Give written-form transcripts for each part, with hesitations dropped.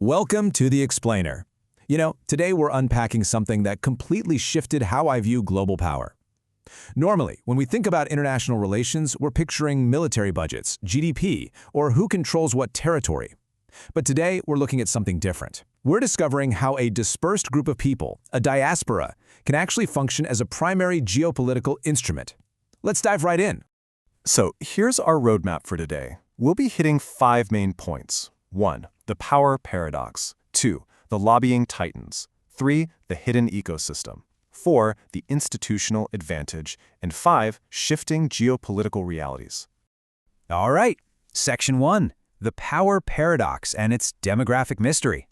Welcome to The Explainer. Today we're unpacking something that completely shifted how I view global power. Normally, when we think about international relations, we're picturing military budgets, GDP, or who controls what territory. But today, we're looking at something different. We're discovering how a dispersed group of people, a diaspora, can actually function as a primary geopolitical instrument. Let's dive right in. So here's our roadmap for today. We'll be hitting 5 main points. 1. The power paradox. 2. The lobbying titans. 3. The hidden ecosystem. 4. The institutional advantage. And 5. Shifting geopolitical realities. All right, Section 1. The power paradox and its demographic mystery.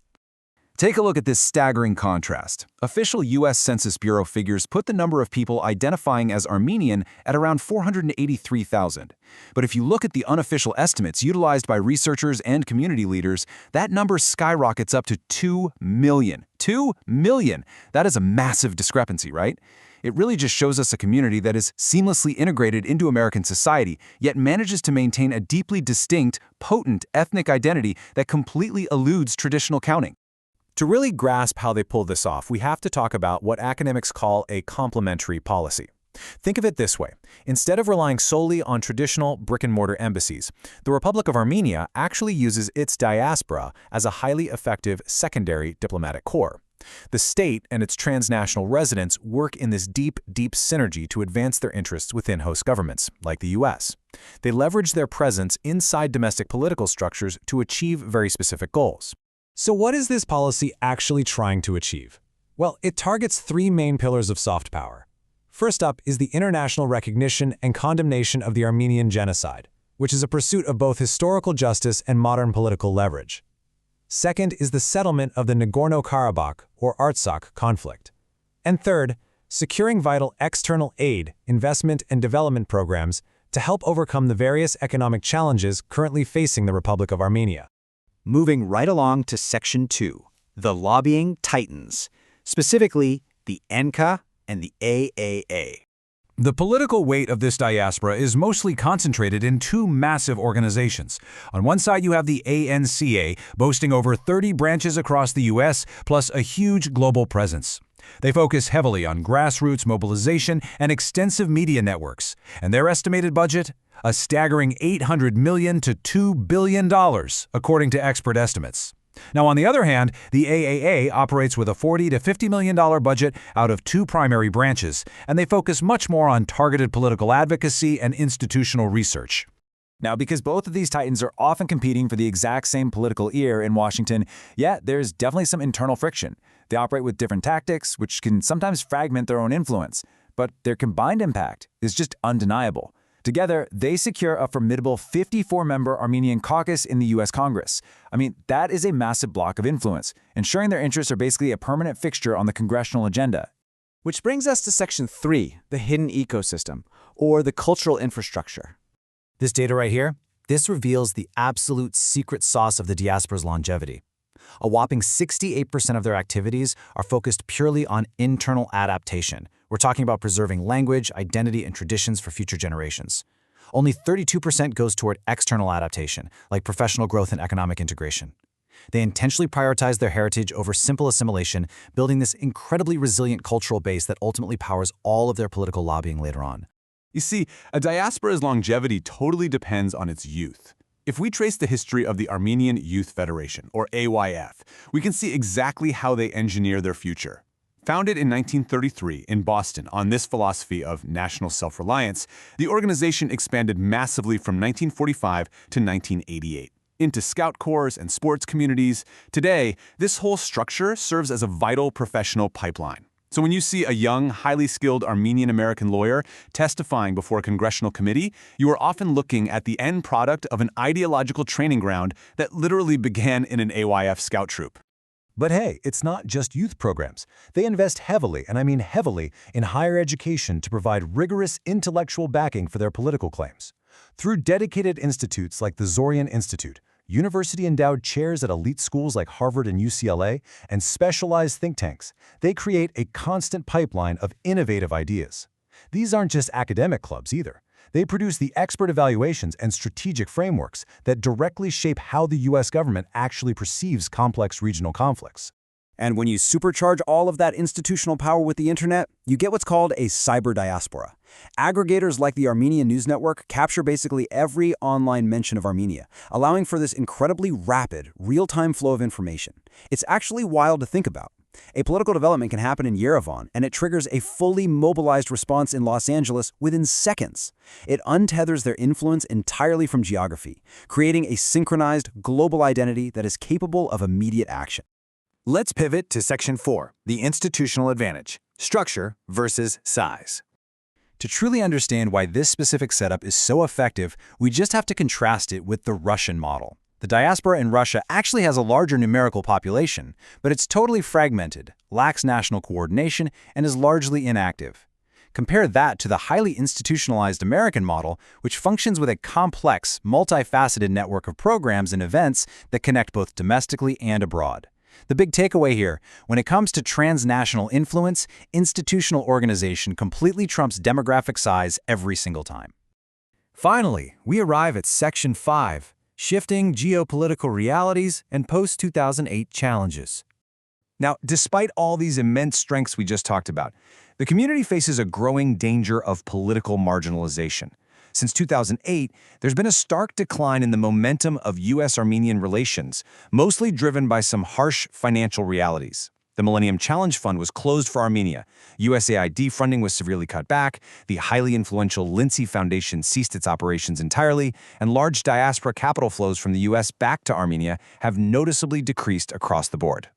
Take a look at this staggering contrast. Official U.S. Census Bureau figures put the number of people identifying as Armenian at around 483,000. But if you look at the unofficial estimates utilized by researchers and community leaders, that number skyrockets up to 2 million. 2 million! That is a massive discrepancy, right? It really just shows us a community that is seamlessly integrated into American society, yet manages to maintain a deeply distinct, potent ethnic identity that completely eludes traditional counting. To really grasp how they pull this off, we have to talk about what academics call a complementary policy. Think of it this way. Instead of relying solely on traditional brick-and-mortar embassies, the Republic of Armenia actually uses its diaspora as a highly effective secondary diplomatic corps. The state and its transnational residents work in this deep synergy to advance their interests within host governments, like the U.S. They leverage their presence inside domestic political structures to achieve very specific goals. So what is this policy actually trying to achieve? Well, it targets 3 main pillars of soft power. First up is the international recognition and condemnation of the Armenian genocide, which is a pursuit of both historical justice and modern political leverage. Second is the settlement of the Nagorno-Karabakh, or Artsakh, conflict. And third, securing vital external aid, investment, and development programs to help overcome the various economic challenges currently facing the Republic of Armenia. Moving right along to Section 2, the lobbying titans, specifically the ENCA and the AAA. The political weight of this diaspora is mostly concentrated in 2 massive organizations. On one side, you have the ANCA, boasting over 30 branches across the U.S., plus a huge global presence. They focus heavily on grassroots mobilization and extensive media networks, and their estimated budget? A staggering $800 million to $2 billion, according to expert estimates. Now, on the other hand, the AAA operates with a $40 to $50 million budget out of 2 primary branches, and they focus much more on targeted political advocacy and institutional research. Now, because both of these titans are often competing for the exact same political ear in Washington, there's definitely some internal friction. They operate with different tactics, which can sometimes fragment their own influence, but their combined impact is just undeniable. Together, they secure a formidable 54-member Armenian caucus in the U.S. Congress. That is a massive block of influence, ensuring their interests are basically a permanent fixture on the congressional agenda. Which brings us to Section 3, the hidden ecosystem, or the cultural infrastructure. This data right here, this reveals the absolute secret sauce of the diaspora's longevity. A whopping 68% of their activities are focused purely on internal adaptation. We're talking about preserving language, identity, and traditions for future generations. Only 32% goes toward external adaptation, like professional growth and economic integration. They intentionally prioritize their heritage over simple assimilation, building this incredibly resilient cultural base that ultimately powers all of their political lobbying later on. You see, a diaspora's longevity totally depends on its youth. If we trace the history of the Armenian Youth Federation, or AYF, we can see exactly how they engineer their future. Founded in 1933 in Boston on this philosophy of national self-reliance, the organization expanded massively from 1945 to 1988. Into scout corps and sports communities, today, this whole structure serves as a vital professional pipeline. So when you see a young, highly skilled Armenian-American lawyer testifying before a congressional committee, you are often looking at the end product of an ideological training ground that literally began in an AYF scout troop. But hey, it's not just youth programs. They invest heavily, and I mean heavily, in higher education to provide rigorous intellectual backing for their political claims. Through dedicated institutes like the Zorian Institute, university-endowed chairs at elite schools like Harvard and UCLA, and specialized think tanks, they create a constant pipeline of innovative ideas. These aren't just academic clubs either. They produce the expert evaluations and strategic frameworks that directly shape how the U.S. government actually perceives complex regional conflicts. And when you supercharge all of that institutional power with the internet, you get what's called a cyber diaspora. Aggregators like the Armenian News Network capture basically every online mention of Armenia, allowing for this incredibly rapid, real-time flow of information. It's actually wild to think about. A political development can happen in Yerevan, and it triggers a fully mobilized response in Los Angeles within seconds. It untethers their influence entirely from geography, creating a synchronized, global identity that is capable of immediate action. Let's pivot to Section 4, the institutional advantage, structure versus size. To truly understand why this specific setup is so effective, we just have to contrast it with the Russian model. The diaspora in Russia actually has a larger numerical population, but it's totally fragmented, lacks national coordination, and is largely inactive. Compare that to the highly institutionalized American model, which functions with a complex, multifaceted network of programs and events that connect both domestically and abroad. The big takeaway here, when it comes to transnational influence, institutional organization completely trumps demographic size every single time. Finally, we arrive at Section 5, Shifting Geopolitical Realities and Post-2008 Challenges. Now, despite all these immense strengths we just talked about, the community faces a growing danger of political marginalization. Since 2008, there's been a stark decline in the momentum of U.S.-Armenian relations, mostly driven by some harsh financial realities. The Millennium Challenge Fund was closed for Armenia, USAID funding was severely cut back, the highly influential Lindsay Foundation ceased its operations entirely, and large diaspora capital flows from the U.S. back to Armenia have noticeably decreased across the board.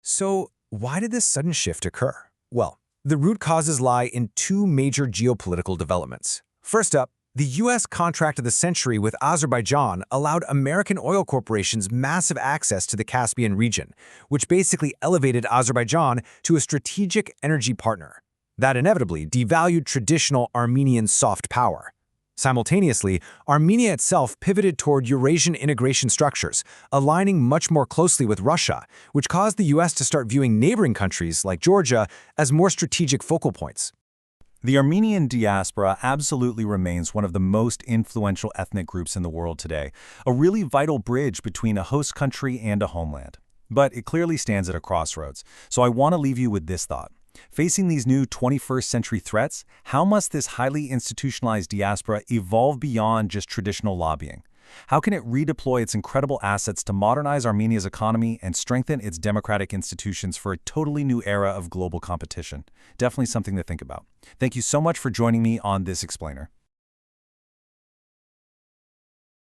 So, why did this sudden shift occur? Well, the root causes lie in two major geopolitical developments. First up, the U.S. contract of the century with Azerbaijan allowed American oil corporations massive access to the Caspian region, which basically elevated Azerbaijan to a strategic energy partner. That inevitably devalued traditional Armenian soft power. Simultaneously, Armenia itself pivoted toward Eurasian integration structures, aligning much more closely with Russia, which caused the U.S. to start viewing neighboring countries like Georgia as more strategic focal points. The Armenian diaspora absolutely remains one of the most influential ethnic groups in the world today, a really vital bridge between a host country and a homeland. But it clearly stands at a crossroads, so I want to leave you with this thought. Facing these new 21st century threats, how must this highly institutionalized diaspora evolve beyond just traditional lobbying? How can it redeploy its incredible assets to modernize Armenia's economy and strengthen its democratic institutions for a totally new era of global competition? Definitely something to think about. Thank you so much for joining me on this explainer.